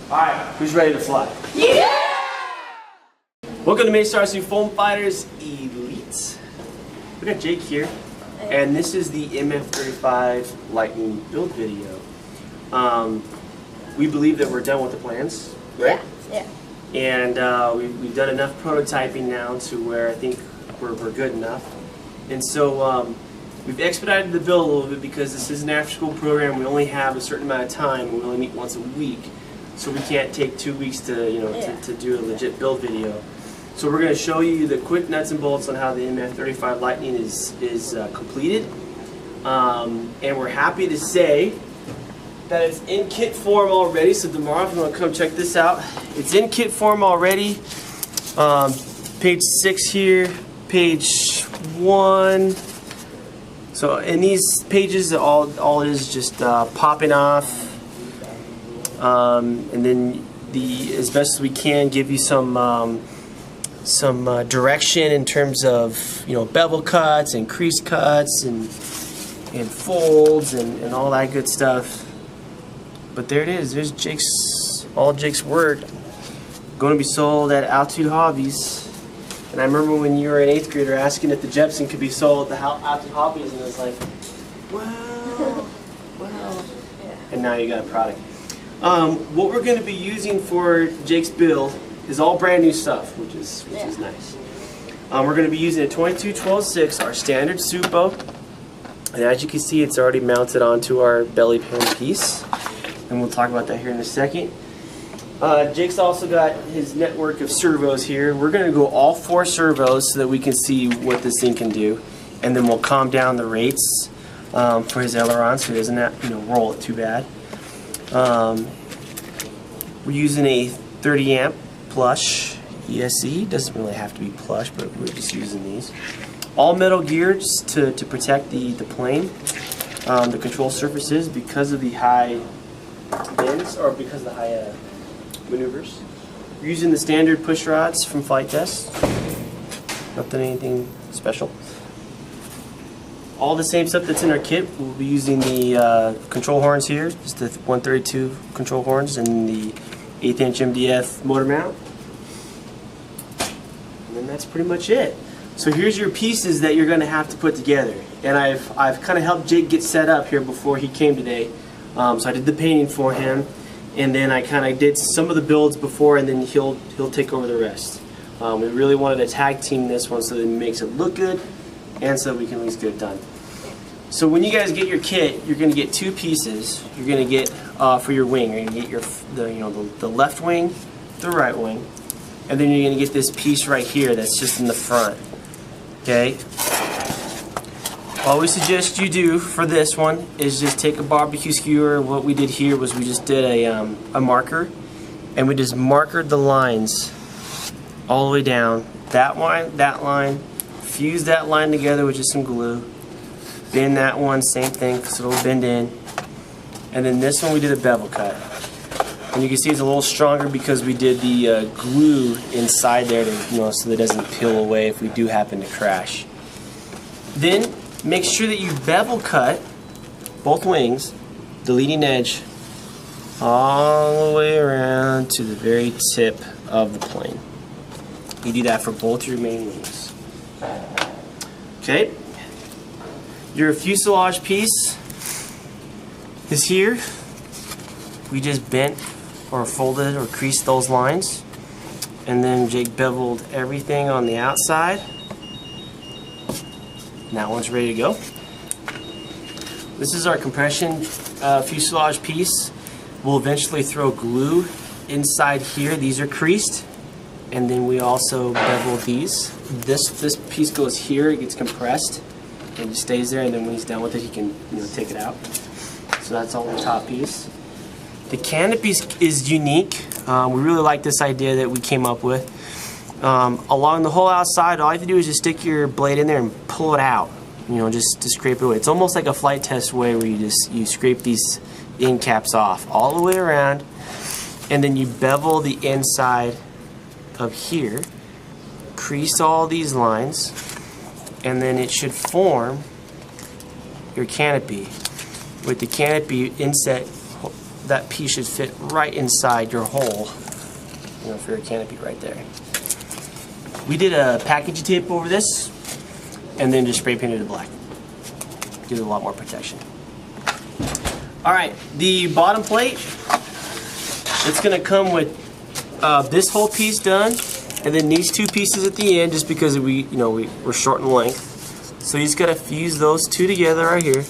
Alright, who's ready to fly? Yeah! Welcome to MESArcFF Foam Fighters Elite. We got Jake here, and this is the MF-35 Lightning build video. We believe that we're done with the plans, right? Yeah. And we've done enough prototyping now to where I think we're good enough. And so we've expedited the build a little bit because this is an after-school program. We only have a certain amount of time. We only meet once a week. So we can't take 2 weeks to to do a legit build video. So we're going to show you the quick nuts and bolts on how the MF-35 Lightning is completed, and we're happy to say that it's in kit form already. So tomorrow, if you want to come check this out, it's in kit form already. Page 6 here, page 1. So in these pages, all it is just popping off. And then as best as we can, give you some direction in terms of bevel cuts and crease cuts and folds and all that good stuff. But there it is. There's all Jake's work. Going to be sold at Altitude Hobbies. And I remember when you were an 8th grader asking if the Jepson could be sold at the Altitude Hobbies, and I was like, well. And now you got a product. What we're going to be using for Jake's build is all brand new stuff, which is nice. We're going to be using a 22-12-6, our standard Supo, and as you can see, it's already mounted onto our belly pan piece, and we'll talk about that here in a second. Jake's also got his network of servos here. We're going to go all 4 servos so that we can see what this thing can do, and then we'll calm down the rates for his aileron so he doesn't have, roll it too bad. We're using a 30 amp plush ESC. Doesn't really have to be plush, but we're just using these. All metal gears to protect the plane, the control surfaces, because of the high bends, or because of the high maneuvers. We're using the standard push rods from Flight Test. Nothing anything special. All the same stuff that's in our kit. We'll be using the control horns here, just the 132 control horns, and the 1/8 inch MDF motor mount. And then that's pretty much it. So here's your pieces that you're going to have to put together. And I've kind of helped Jake get set up here before he came today. So I did the painting for him, and then I kind of did some of the builds before, and then he'll take over the rest. We really wanted to tag team this one so that it makes it look good, and so we can at least get it done. So when you guys get your kit, you're going to get 2 pieces. You're going to get for your wing. You're going to get the left wing, the right wing, and then you're going to get this piece right here that's just in the front. Okay. All we suggest you do for this one is just take a barbecue skewer. What we did here was we just did a marker, and we just markered the lines all the way down. That line. Fuse that line together with just some glue. Bend that one, same thing, so it'll bend in. And then this one we did a bevel cut. And you can see it's a little stronger because we did the glue inside there to, so that it doesn't peel away if we do happen to crash. Then make sure that you bevel cut both wings, the leading edge, all the way around to the very tip of the plane. You do that for both your main wings. Okay, your fuselage piece is here. We just bent or folded or creased those lines, and then Jake beveled everything on the outside. And that one's ready to go. This is our compression fuselage piece. We'll eventually throw glue inside here. These are creased. And then we also bevel these. This piece goes here, it gets compressed, and it stays there, and then when he's done with it, he can take it out. So that's all the top piece. The canopy is unique. We really like this idea that we came up with. Along the whole outside, all you have to do is just stick your blade in there and pull it out. You know, just to scrape it away. It's almost like a flight test way where you scrape these end caps off all the way around, and then you bevel the inside of here, crease all these lines, and then it should form your canopy. With the canopy inset, that piece should fit right inside your hole, you know, for your canopy right there. We did a package tape over this, and then just spray painted it black. Gives it a lot more protection. Alright, the bottom plate, it's going to come with this whole piece done, and then these two pieces at the end, just because we're short in length. So you just got to fuse those two together right here,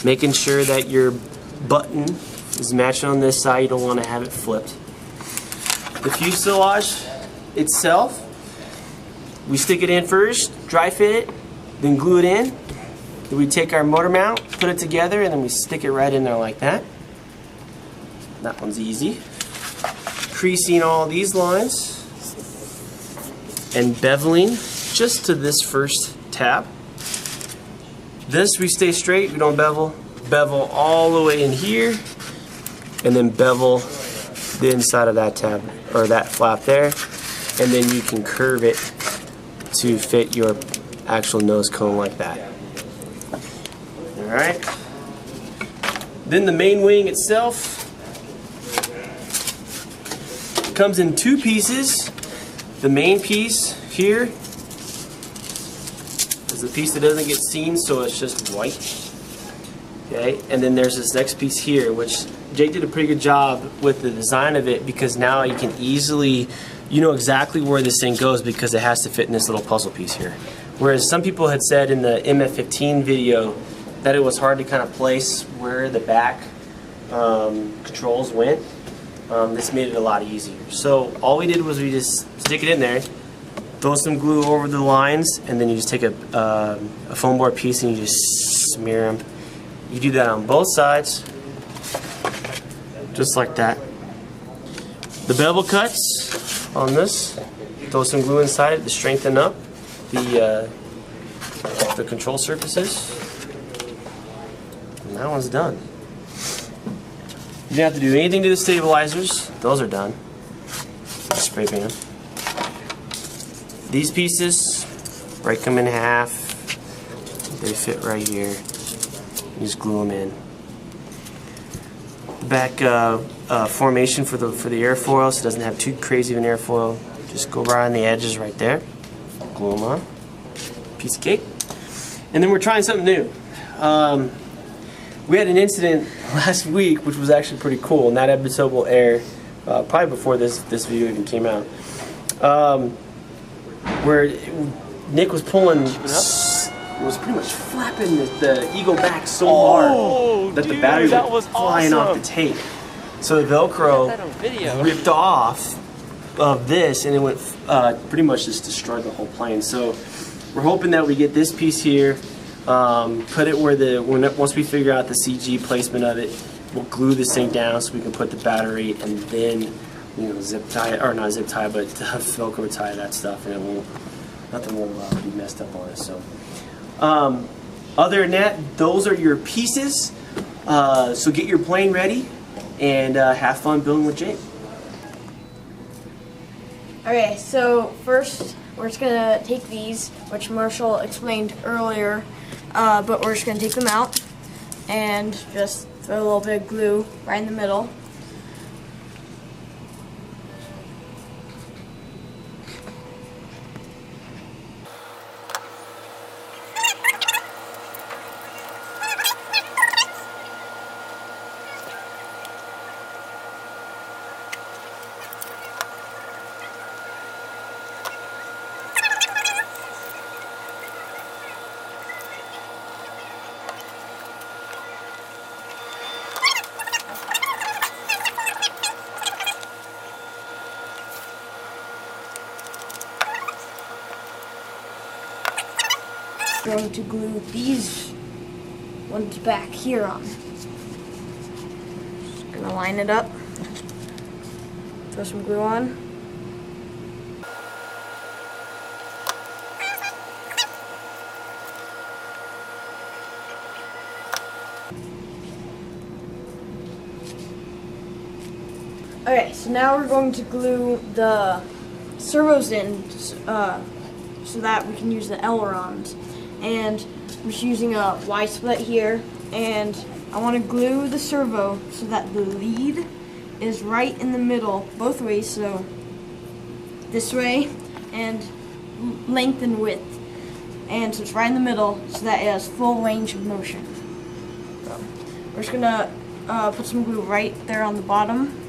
making sure that your button is matching on this side. You don't want to have it flipped. The fuselage itself, we stick it in first, dry fit it, then glue it in. Then we take our motor mount, put it together, and then we stick it right in there like that. That one's easy. Creasing all these lines and beveling just to this first tab. This we stay straight, we don't bevel. Bevel all the way in here, and then bevel the inside of that tab, or that flap there, and then you can curve it to fit your actual nose cone like that. Alright. Then the main wing itself comes in two pieces. The main piece here is the piece that doesn't get seen, so it's just white. Okay, and then there's this next piece here, which Jake did a pretty good job with the design of it, because now you can easily, you know exactly where this thing goes because it has to fit in this little puzzle piece here. Whereas some people had said in the MF-15 video that it was hard to kind of place where the back controls went. This made it a lot easier. So all we did was we just stick it in there, throw some glue over the lines, and then you just take a foam board piece and you just smear them. You do that on both sides, just like that. The bevel cuts on this, throw some glue inside it to strengthen up the control surfaces. And that one's done. You don't have to do anything to the stabilizers. Those are done. Just spray paint them. These pieces, break them in half. They fit right here. You just glue them in. The back formation for the airfoil, so it doesn't have too crazy of an airfoil. Just go right on the edges right there. Glue them on. Piece of cake. And then we're trying something new. We had an incident last week, which was actually pretty cool, and that episode will air probably before this video even came out. Where Nick was pulling, was pretty much flapping the Eagle back so hard that the battery was flying off the tape. So the Velcro ripped off of this, and it went pretty much just destroyed the whole plane. So we're hoping that we get this piece here, put it where once we figure out the CG placement of it, we'll glue this thing down so we can put the battery, and then zip tie, or not zip tie, but Velcro tie that stuff, and it won't, nothing will be messed up on it. So other than that, those are your pieces. So get your plane ready and have fun building with Jake. Okay, so first we're just gonna take these, which Marshall explained earlier, but we're just gonna take them out and just throw a little bit of glue right in the middle. Going to glue these one's back here on. Just gonna line it up, throw some glue on. Okay, so now we're going to glue the servos in so that we can use the ailerons. And I'm just using a Y split here, and I want to glue the servo so that the lead is right in the middle both ways, so this way and length and width. And so it's right in the middle so that it has full range of motion. So we're just gonna put some glue right there on the bottom.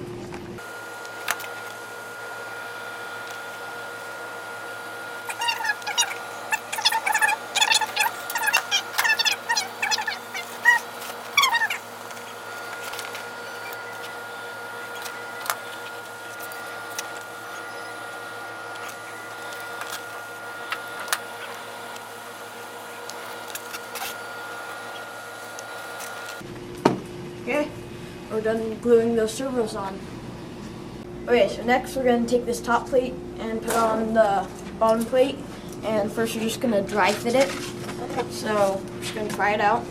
Okay, we're done gluing those servos on. Okay, so next we're going to take this top plate and put on the bottom plate. And first we're just going to dry fit it. So we're just going to try it out.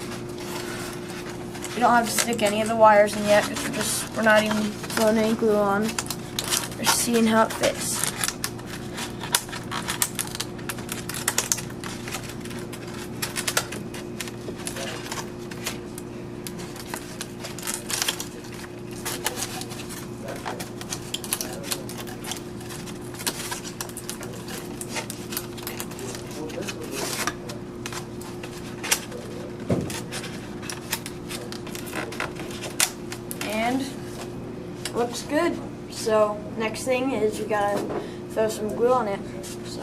We don't have to stick any of the wires in yet because we're not even throwing any glue on. We're just seeing how it fits. And looks good. So next thing is we gotta throw some glue on it. So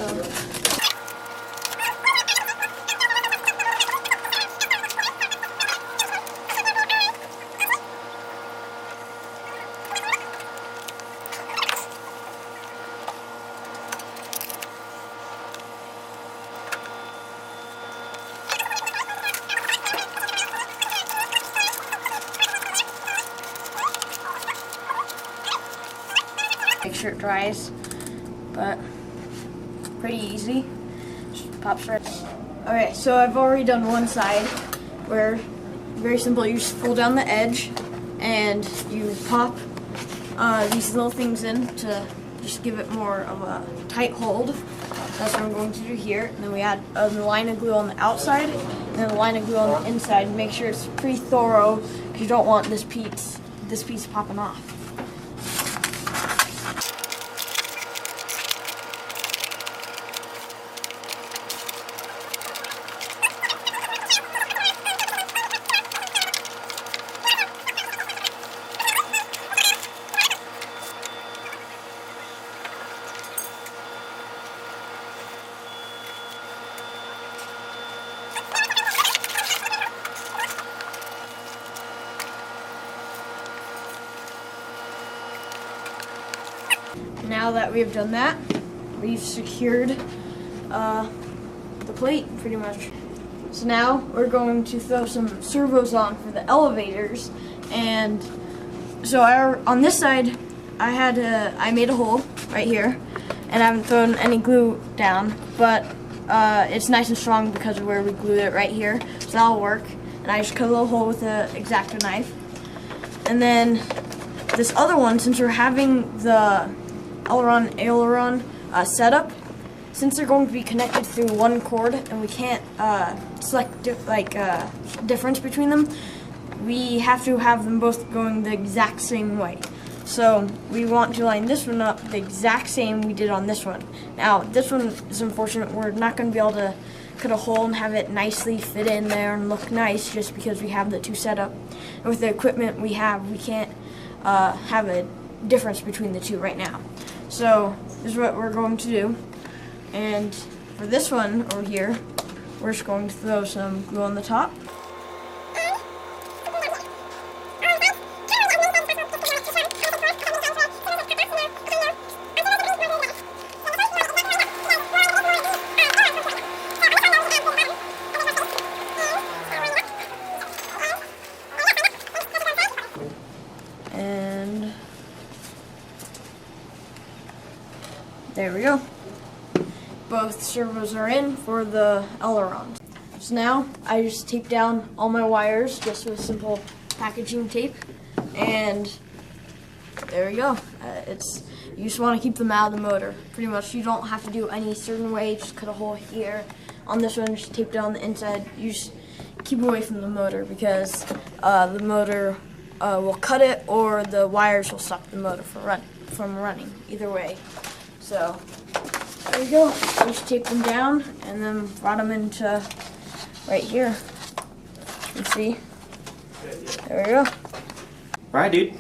make sure it dries, but pretty easy. Just pops right. Okay, so I've already done one side where very simple. You just pull down the edge and you pop these little things in to just give it more of a tight hold. That's what I'm going to do here. And then we add a line of glue on the outside and then a line of glue on the inside. Make sure it's pretty thorough because you don't want this piece popping off. Now that we've done that, we've secured the plate pretty much. So now we're going to throw some servos on for the elevators. And so on this side, I made a hole right here, and I haven't thrown any glue down, but it's nice and strong because of where we glued it right here, so that'll work. And I just cut a little hole with an X-Acto knife. And then this other one, since we're having the aileron setup, since they're going to be connected through one cord and we can't select difference between them, we have to have them both going the exact same way. So we want to line this one up the exact same we did on this one. Now this one is unfortunate. We're not going to be able to cut a hole and have it nicely fit in there and look nice just because we have the two set up. And with the equipment we have, we can't have a difference between the two right now. So this is what we're going to do. And for this one over here, we're just going to throw some glue on the top. There we go. Both servos are in for the ailerons. So now I just tape down all my wires just with simple packaging tape, and there we go. You just want to keep them out of the motor. Pretty much, you don't have to do any certain way. Just cut a hole here. On this one, just tape down the inside. You just keep away from the motor because the motor will cut it, or the wires will stop the motor from running. Either way. So there you go. Just tape them down and then rod them into right here. You see? There we go. Alright, dude.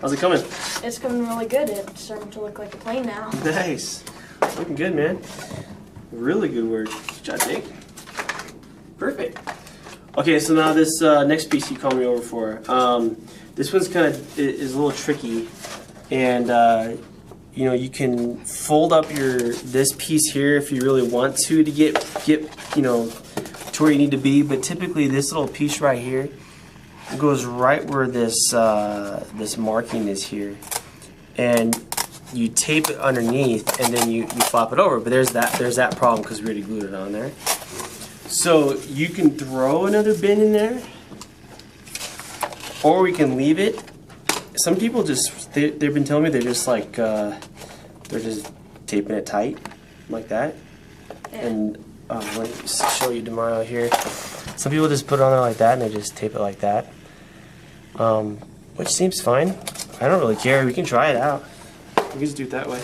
How's it coming? It's coming really good. It's starting to look like a plane now. Nice. Looking good, man. Really good work. Good job, Jake. Perfect. Okay, so now this next piece you called me over for. This one's kind of is a little tricky, and you know, you can fold up this piece here if you really want to get you know, to where you need to be. But typically, this little piece right here goes right where this this marking is here, and you tape it underneath, and then you flop it over. But there's that problem because we already glued it on there. So you can throw another bin in there, or we can leave it. Some people just they've been telling me they're just like they're just taping it tight like that. And let me just show you tomorrow here. Some people just put it on there like that, and they just tape it like that, which seems fine. I don't really care. We can try it out. We can just do it that way.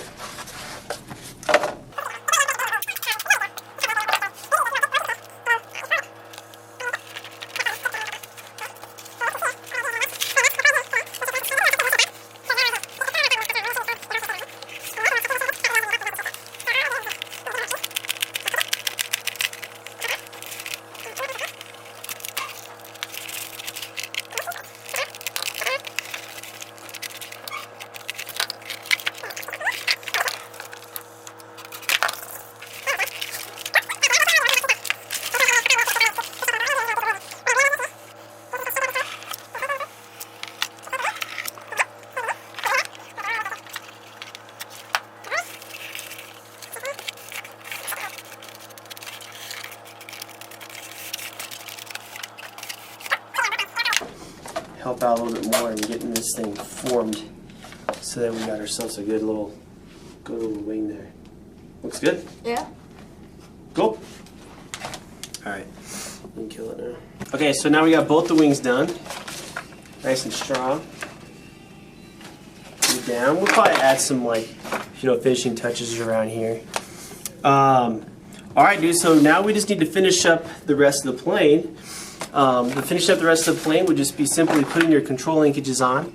Help out a little bit more in getting this thing formed so that we got ourselves a good little wing there. Looks good? Yeah. Cool. Alright, we can kill it now. Okay, so now we got both the wings done. Nice and strong. Put it down. We'll probably add some, like, you know, finishing touches around here. Alright, dude, so now we just need to finish up the rest of the plane. To finish up the rest of the plane would just be simply putting your control linkages on,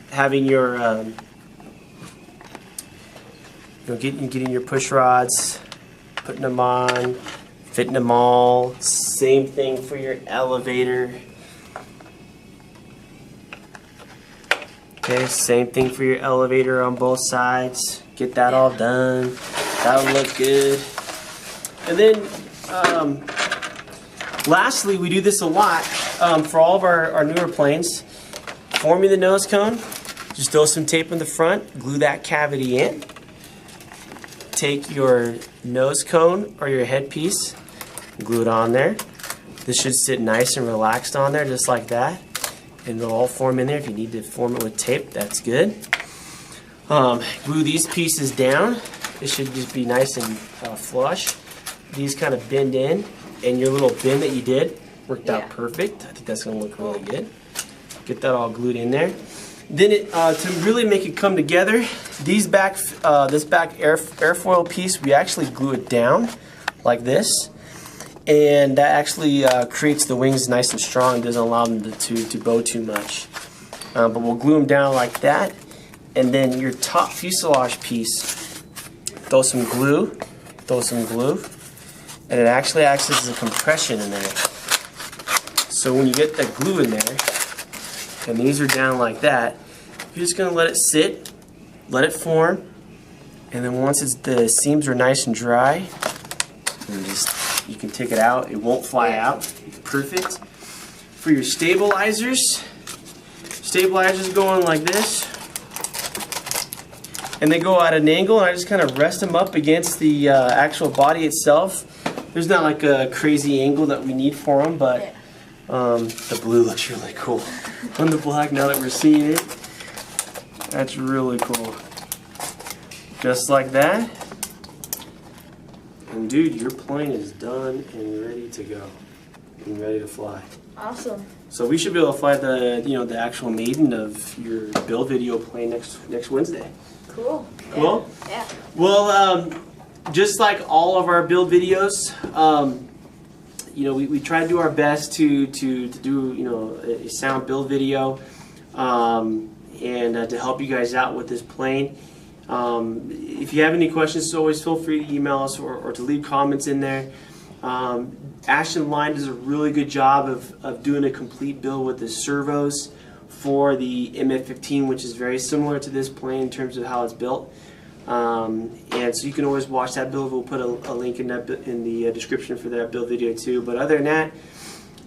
having your, you know, getting your push rods, putting them on, fitting them all. Same thing for your elevator. Okay, same thing for your elevator on both sides. Get that all done. That'll look good. And then, lastly, we do this a lot for all of our newer planes. Forming the nose cone, just throw some tape in the front, glue that cavity in. Take your nose cone or your headpiece, glue it on there. This should sit nice and relaxed on there, just like that. And it'll all form in there. If you need to form it with tape, that's good. Glue these pieces down. It should just be nice and flush. These kind of bend in. And your little bin that you did worked out perfect. I think that's going to look really good. Get that all glued in there. Then to really make it come together, this back airfoil piece, we actually glue it down like this. And that actually creates the wings nice and strong. Doesn't allow them to bow too much. But we'll glue them down like that. And then your top fuselage piece, throw some glue. And it actually acts as a compression in there. So when you get that glue in there, and these are down like that, you're just gonna let it sit, let it form, and then once the seams are nice and dry, you can take it out. It won't fly out. It's perfect. For your stabilizers go on like this. and they go at an angle, and I just kind of rest them up against the actual body itself. There's not like a crazy angle that we need for them, but the blue looks really cool on the black now that we're seeing it. That's really cool. Just like that. And dude, your plane is done and ready to go. And ready to fly. Awesome. So we should be able to fly the the actual maiden of your build video plane next Wednesday. Cool. Cool? Yeah. Well, just like all of our build videos, we try to do our best to do a sound build video, and to help you guys out with this plane. If you have any questions, always feel free to email us or to leave comments in there. Ashton Line does a really good job of doing a complete build with the servos for the MF-15, which is very similar to this plane in terms of how it's built. And so you can always watch that build. We'll put a link in the description for that build video too. But other than that,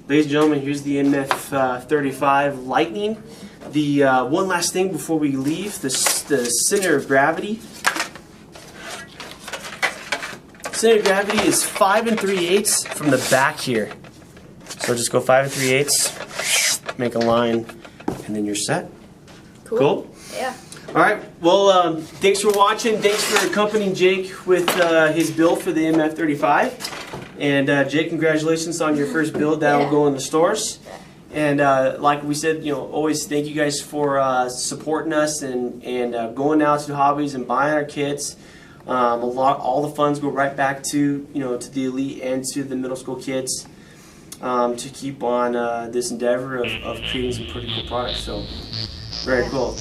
ladies and gentlemen, here's the MF-35 Lightning. The one last thing before we leave, the center of gravity. Center of gravity is 5 3/8 from the back here. So just go 5 3/8, make a line, and then you're set. Cool? Yeah. All right. Well, thanks for watching. Thanks for accompanying Jake with his build for the MF-35. And Jake, congratulations on your first build. That will go in the stores. And like we said, always thank you guys for supporting us and going out to hobbies and buying our kits. All the funds go right back to to the elite and to the middle school kids to keep on this endeavor of creating some pretty cool products. So very cool.